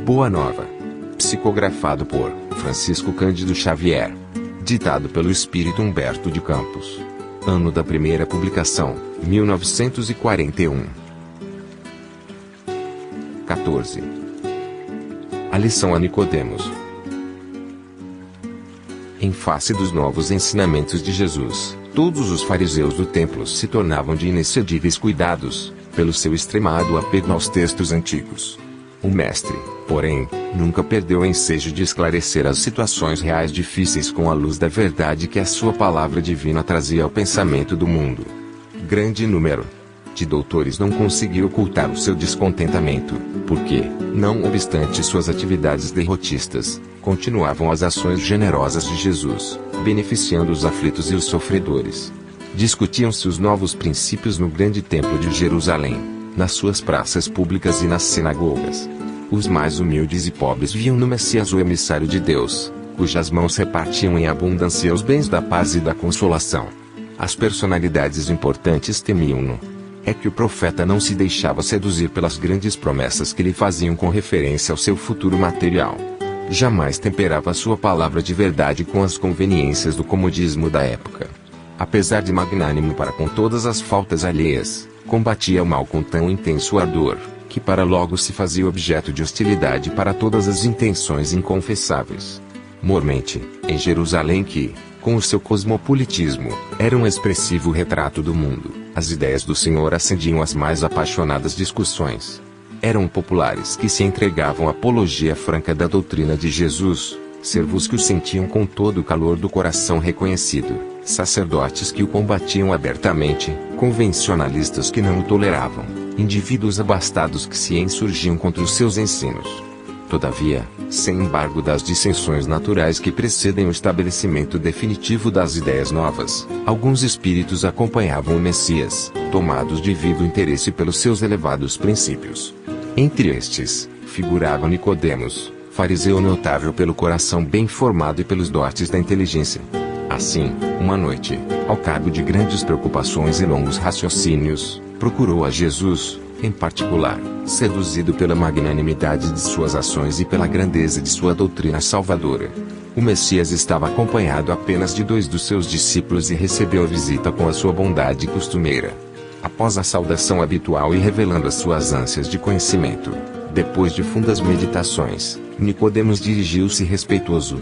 Boa Nova. Psicografado por Francisco Cândido Xavier. Ditado pelo Espírito Humberto de Campos. Ano da primeira publicação, 1941. 14. A lição a Nicodemos. Em face dos novos ensinamentos de Jesus, todos os fariseus do templo se tornavam de inexcedíveis cuidados, pelo seu extremado apego aos textos antigos. O mestre, porém, nunca perdeu o ensejo de esclarecer as situações reais difíceis com a luz da verdade que a sua palavra divina trazia ao pensamento do mundo. Grande número de doutores não conseguiu ocultar o seu descontentamento, porque, não obstante suas atividades derrotistas, continuavam as ações generosas de Jesus, beneficiando os aflitos e os sofredores. Discutiam-se os novos princípios no grande templo de Jerusalém, nas suas praças públicas e nas sinagogas. Os mais humildes e pobres viam no Messias o emissário de Deus, cujas mãos repartiam em abundância os bens da paz e da consolação. As personalidades importantes temiam-no. É que o profeta não se deixava seduzir pelas grandes promessas que lhe faziam com referência ao seu futuro material. Jamais temperava sua palavra de verdade com as conveniências do comodismo da época. Apesar de magnânimo para com todas as faltas alheias, combatia o mal com tão intenso ardor, que para logo se fazia objeto de hostilidade para todas as intenções inconfessáveis. Mormente, em Jerusalém que, com o seu cosmopolitismo, era um expressivo retrato do mundo, as ideias do Senhor acendiam as mais apaixonadas discussões. Eram populares que se entregavam à apologia franca da doutrina de Jesus, servos que o sentiam com todo o calor do coração reconhecido, sacerdotes que o combatiam abertamente, convencionalistas que não o toleravam, indivíduos abastados que se insurgiam contra os seus ensinos. Todavia, sem embargo das dissensões naturais que precedem o estabelecimento definitivo das ideias novas, alguns espíritos acompanhavam o Messias, tomados de vivo interesse pelos seus elevados princípios. Entre estes, figurava Nicodemos, fariseu notável pelo coração bem formado e pelos dotes da inteligência. Assim, uma noite, ao cabo de grandes preocupações e longos raciocínios, procurou a Jesus, em particular, seduzido pela magnanimidade de suas ações e pela grandeza de sua doutrina salvadora. O Messias estava acompanhado apenas de 2 dos seus discípulos e recebeu a visita com a sua bondade costumeira. Após a saudação habitual e revelando as suas ânsias de conhecimento, depois de fundas meditações, Nicodemos dirigiu-se respeitoso.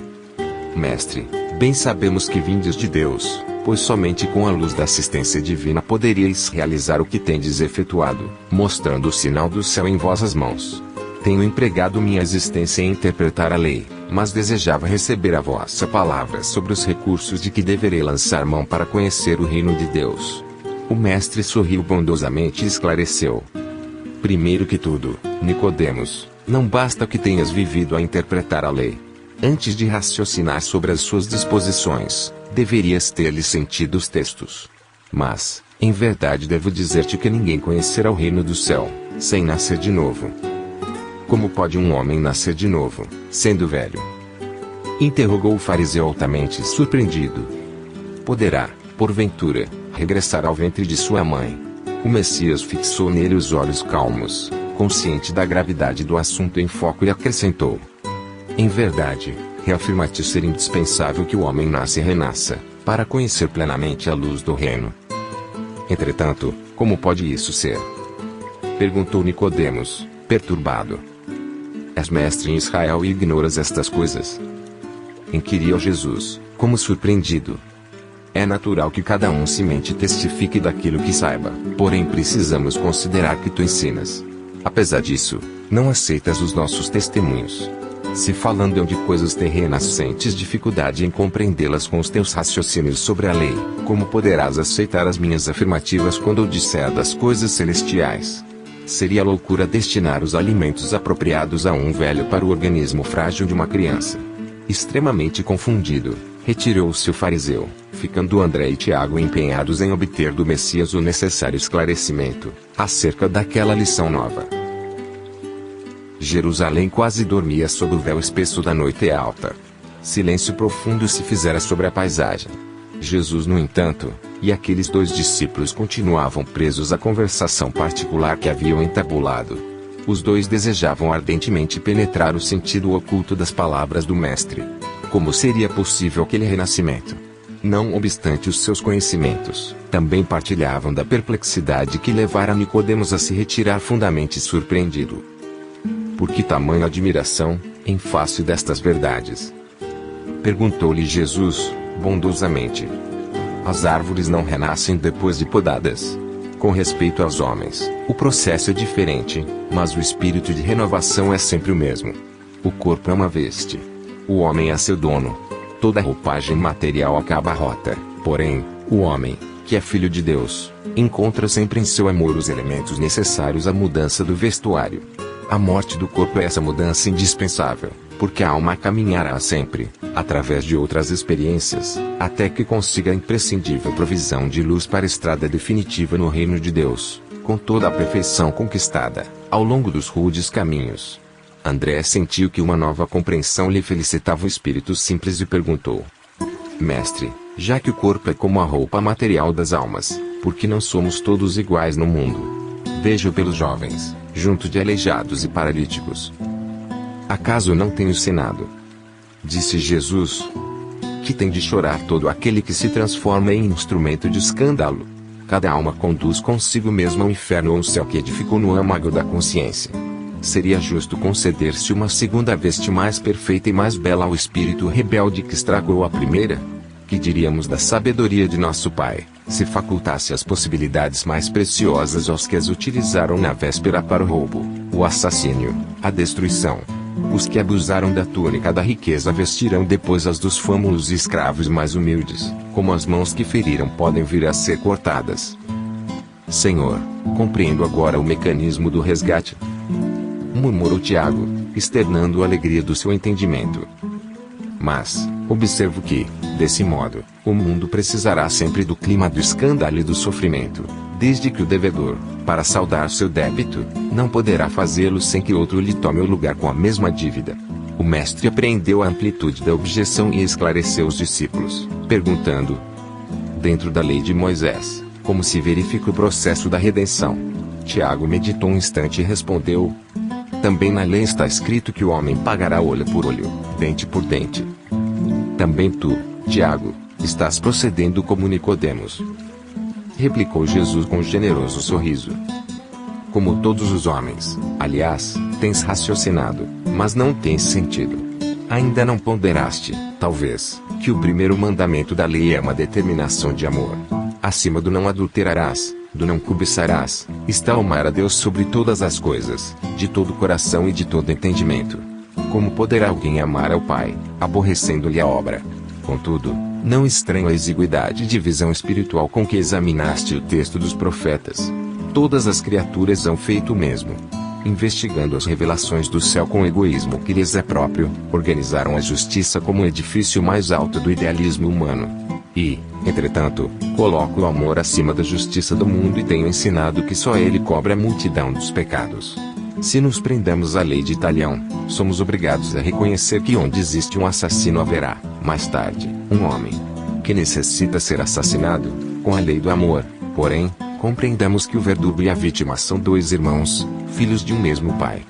Mestre, bem sabemos que vindes de Deus, pois somente com a luz da assistência divina poderíeis realizar o que tendes efetuado, mostrando o sinal do céu em vossas mãos. Tenho empregado minha existência em interpretar a lei, mas desejava receber a vossa palavra sobre os recursos de que deverei lançar mão para conhecer o reino de Deus. O mestre sorriu bondosamente e esclareceu. Primeiro que tudo, Nicodemos, não basta que tenhas vivido a interpretar a lei. Antes de raciocinar sobre as suas disposições, deverias ter-lhe sentido os textos. Mas, em verdade devo dizer-te que ninguém conhecerá o reino do céu, sem nascer de novo. Como pode um homem nascer de novo, sendo velho? Interrogou o fariseu altamente surpreendido. Poderá, porventura, regressar ao ventre de sua mãe? O Messias fixou nele os olhos calmos, consciente da gravidade do assunto em foco e acrescentou. Em verdade, reafirma-te ser indispensável que o homem nasça e renasça, para conhecer plenamente a luz do reino. Entretanto, como pode isso ser? Perguntou Nicodemos, perturbado. És mestre em Israel e ignoras estas coisas? Inquiriu Jesus, como surpreendido. É natural que cada um se mente e testifique daquilo que saiba, porém precisamos considerar que tu ensinas. Apesar disso, não aceitas os nossos testemunhos. Se falando de coisas terrenas sentes dificuldade em compreendê-las com os teus raciocínios sobre a lei, como poderás aceitar as minhas afirmativas quando eu disser das coisas celestiais? Seria loucura destinar os alimentos apropriados a um velho para o organismo frágil de uma criança. Extremamente confundido, retirou-se o fariseu, ficando André e Tiago empenhados em obter do Messias o necessário esclarecimento, acerca daquela lição nova. Jerusalém quase dormia sob o véu espesso da noite alta. Silêncio profundo se fizera sobre a paisagem. Jesus, no entanto, e aqueles 2 discípulos continuavam presos à conversação particular que haviam entabulado. Os dois desejavam ardentemente penetrar o sentido oculto das palavras do Mestre. Como seria possível aquele renascimento? Não obstante os seus conhecimentos, também partilhavam da perplexidade que levara Nicodemos a se retirar fundamente surpreendido. Por que tamanha admiração, em face destas verdades? Perguntou-lhe Jesus, bondosamente. As árvores não renascem depois de podadas. Com respeito aos homens, o processo é diferente, mas o espírito de renovação é sempre o mesmo. O corpo é uma veste. O homem é seu dono. Toda roupagem material acaba rota, porém, o homem, que é filho de Deus, encontra sempre em seu amor os elementos necessários à mudança do vestuário. A morte do corpo é essa mudança indispensável, porque a alma caminhará sempre, através de outras experiências, até que consiga a imprescindível provisão de luz para a estrada definitiva no reino de Deus, com toda a perfeição conquistada, ao longo dos rudes caminhos. André sentiu que uma nova compreensão lhe felicitava o espírito simples e perguntou: Mestre, já que o corpo é como a roupa material das almas, por que não somos todos iguais no mundo? Vejo pelos jovens, junto de aleijados e paralíticos. Acaso não tenho ensinado? Disse Jesus. Que tem de chorar todo aquele que se transforma em instrumento de escândalo? Cada alma conduz consigo mesma ao inferno ou ao céu que edificou no âmago da consciência. Seria justo conceder-se uma segunda veste mais perfeita e mais bela ao espírito rebelde que estragou a primeira? Que diríamos da sabedoria de nosso Pai, se facultasse as possibilidades mais preciosas aos que as utilizaram na véspera para o roubo, o assassínio, a destruição? Os que abusaram da túnica da riqueza vestirão depois as dos fâmulos e escravos mais humildes, como as mãos que feriram podem vir a ser cortadas. Senhor, compreendo agora o mecanismo do resgate. Murmurou Tiago, externando a alegria do seu entendimento. Mas, observo que, desse modo, o mundo precisará sempre do clima do escândalo e do sofrimento, desde que o devedor, para saldar seu débito, não poderá fazê-lo sem que outro lhe tome o lugar com a mesma dívida. O mestre apreendeu a amplitude da objeção e esclareceu os discípulos, perguntando: dentro da lei de Moisés, como se verifica o processo da redenção? Tiago meditou um instante e respondeu: também na lei está escrito que o homem pagará olho por olho, dente por dente. Também tu, Tiago, estás procedendo como Nicodemos. Replicou Jesus com um generoso sorriso. Como todos os homens, aliás, tens raciocinado, mas não tens sentido. Ainda não ponderaste, talvez, que o primeiro mandamento da lei é uma determinação de amor. Acima do não adulterarás, do não cobiçarás, está amar a Deus sobre todas as coisas, de todo o coração e de todo entendimento. Como poderá alguém amar ao Pai, aborrecendo-lhe a obra? Contudo, não estranho a exiguidade de visão espiritual com que examinaste o texto dos profetas. Todas as criaturas hão feito o mesmo. Investigando as revelações do céu com o egoísmo que lhes é próprio, organizaram a justiça como o edifício mais alto do idealismo humano. E, entretanto, coloco o amor acima da justiça do mundo e tenho ensinado que só ele cobre a multidão dos pecados. Se nos prendamos à lei de Talião, somos obrigados a reconhecer que onde existe um assassino haverá, mais tarde, um homem que necessita ser assassinado, com a lei do amor. Porém, compreendamos que o verdugo e a vítima são dois irmãos, filhos de um mesmo pai.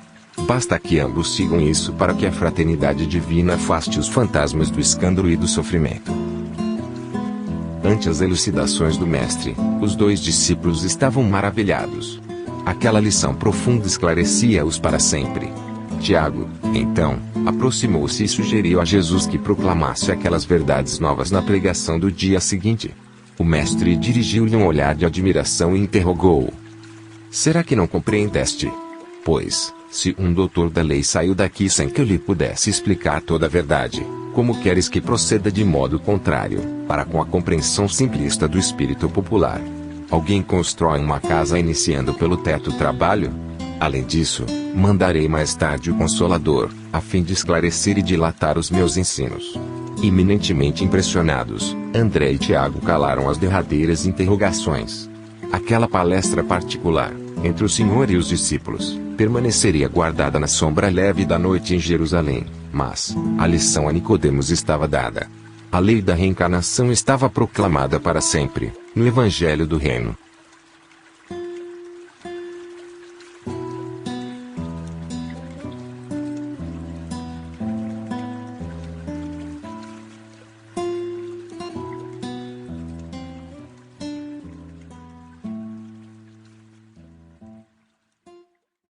Basta que ambos sigam isso para que a fraternidade divina afaste os fantasmas do escândalo e do sofrimento. Ante as elucidações do mestre, os dois discípulos estavam maravilhados. Aquela lição profunda esclarecia-os para sempre. Tiago, então, aproximou-se e sugeriu a Jesus que proclamasse aquelas verdades novas na pregação do dia seguinte. O mestre dirigiu-lhe um olhar de admiração e interrogou-o: será que não compreendeste? Pois, se um doutor da lei saiu daqui sem que eu lhe pudesse explicar toda a verdade, como queres que proceda de modo contrário, para com a compreensão simplista do espírito popular? Alguém constrói uma casa iniciando pelo teto trabalho? Além disso, mandarei mais tarde o Consolador, a fim de esclarecer e dilatar os meus ensinos. Eminentemente impressionados, André e Tiago calaram as derradeiras interrogações. Aquela palestra particular, entre o Senhor e os discípulos, permaneceria guardada na sombra leve da noite em Jerusalém, mas a lição a Nicodemos estava dada. A lei da reencarnação estava proclamada para sempre, no Evangelho do Reino.